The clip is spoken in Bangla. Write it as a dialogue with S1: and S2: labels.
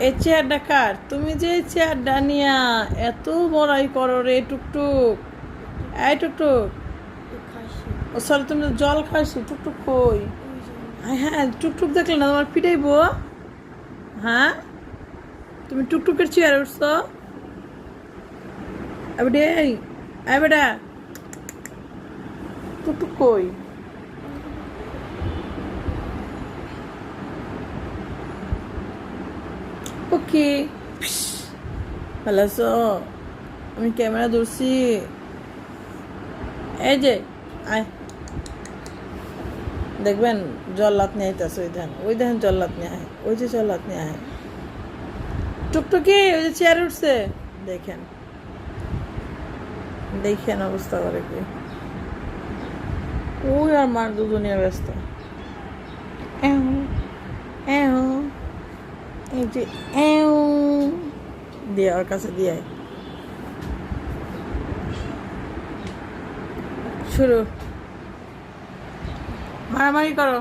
S1: এই চেয়ারটা কার? তুমি যে এই চেয়ারটা নিয়া এত বড়াই করো রে টুকটুক। এই টুকটুক, ও সরি, তুমি তো জল খাইছো। টুকটুক কই? হ্যাঁ হ্যাঁ, টুকটুক দেখলে না তোমার পিটাইবো? হ্যাঁ, তুমি টুকটুকের চেয়ারে উঠছো? এবারে এই বেটা, টুকটুক কই? ওকে, ভালো আছো? আমি ক্যামেরা ধরছি। এই যে, আয় দেখবেন জল্লাদ নিয়ে আইতেছে। ওই দেখেন জল্লাদ নিয়ে আয়, ওই যে জল্লাদ নিয়ে আয়। টুকটুকি ওই যে চেয়ারে উঠছে, দেখেন দেখেন অবস্থা করে কি। ওই আর মার দুজনিয়া ব্যস্ত। এও এও, এই যে এও দিয়ে ওর কাছে দিয়ে শুরু মারামারি করো।